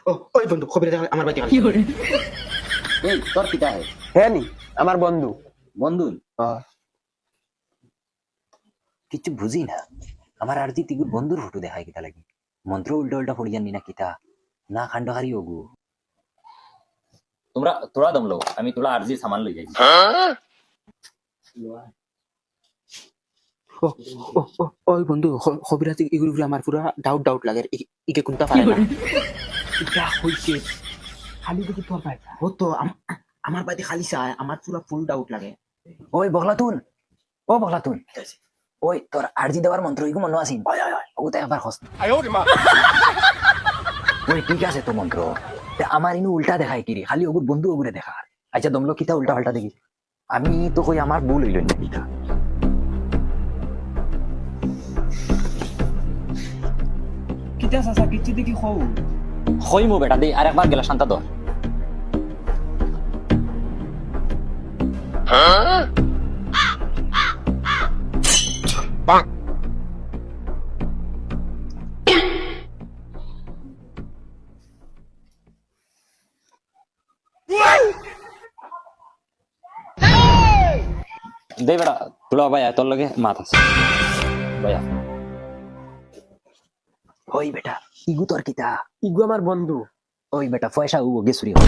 ও ওই বন্ধু খবর আমার বাড়িতে কি করে এই তোর পিতা হে হ্যাঁ নি আমার বন্ধু বন্ধু হ্যাঁ। কিছু বুঝি না আমার আর তিগুর বন্ধুর ফটো দেখায় কিতা লাগি মন্ত্র উল্টা উল্টা পড়ি জানি না কিতা না খান্ডহারি ওগু তোরা দম লো আমি তোরা আরজি সামান লই যাই ও ও ও ওই বন্ধু খবরাত এগুলো আমার পুরা ডাউট লাগে ইকে কোনটা কি পারে না করে এটা হইছে খালি দেখি তোর ভাই ও তো আমার বাড়িতে খালি চায় আমার পুরা ফুল ডাউট লাগে ওই বগলাতুন ওই তোর আরজি দেওয়ার মন্ত্র ইগু মনে আসিন ও তাই আবার হস ওই ঠিক আছে তো মন্ত্র তা আমার ইনু উল্টা দেখায় কি রে খালি ওগুর বন্ধু ওগুরে দেখা আচ্ছা দমলো কিতা উল্টা পাল্টা দেখি আমি তো কই আমার ভুল হইল না কিতা কিতা চাচা কিচ্ছু দেখি খৌ হইমু বেটা দে আর একবার গেলা শান্তা দর দে বেটা তুলা ভাইয়া তোর লগে মাত আছে ভাইয়া ওই বেটা ইগু তোর কিতা ইগু আমার বন্ধু ওই বেটা পয়সা ও গেছুরি ও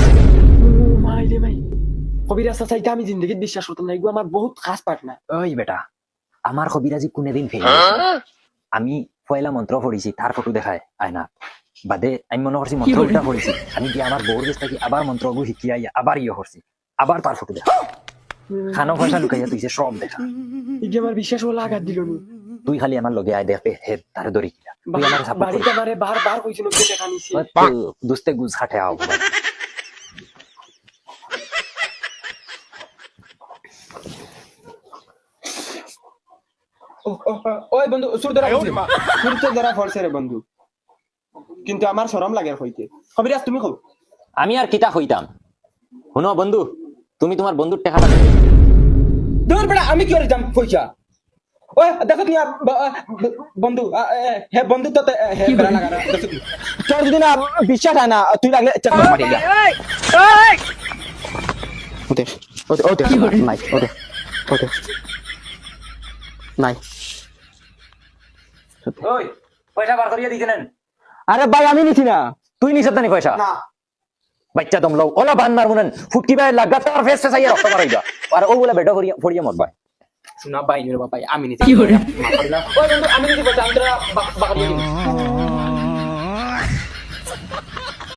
মাই রে মাই কবিরাজ চাচা এটা আমি জিন্দগিত বিশ্বাস করতাম না ইগু আমার বহুত খাস পার্টনার ওই বেটা আমার কবিরাজি কোনদিন ফেল আমি পয়লা মন্ত্র পড়িছি তার ফটো দেখায় আয়না বাদে আমি মনে করছি মন্ত্র উল্টা পড়িছি আমি গিয়ে আমার বউর কাছ থেকে আবার মন্ত্রগু শিখিয়াই আবার ইয়ে করছি আবার তার ফটো দেখা খানো পয়সা লুকাইয়া তুইছে সব দেখা ইগে আমার বিশ্বাস হলো আঘাত দিল নি তুই খালি আমার লগে আয় দেখবে হে তার দরি কিনা তুই আমার সাপোর্ট বাড়িতে আমারে বার কইছিল যে দেখা নিছি দুস্তে গুজ খাটে আও ওই বন্ধু সুর ধরা ফলছে রে বন্ধু কিন্তু আমার শরম লাগে হইতে কবিরাজ তুমি কও আমি আর কিতা হইতাম শুনো বন্ধু তুমি তোমার বন্ধুর টাকাটা দূর বেড়া আমি কি করে যাম পয়সা ওই দেখো তুমি বন্ধু হে বন্ধু তো হে বেড়া লাগা দেখো তোর যদি না বিশ্বাস হয় না তুই লাগলে চাকরি মারি যা ওদের ওদের নাই ওদের নাই ওই পয়সা বার করিয়া দিতে নেন আরে ভাই আমি নিছি না তুই নিছ তানি পয়সা না বাচ্চা দম লও ওলা বান মারবো নেন ফুটকি ভাই লাগা তার ফেস ফেস আইয়া রক্ত মারাইবা আর ও বলে বেটা ফড়িয়া মরবা শোনা বাইনি রে বাবা আমি নিতে কি করে ওই বন্ধু আমি নিছি পয়সা আমি তোরা বাকা দিয়ে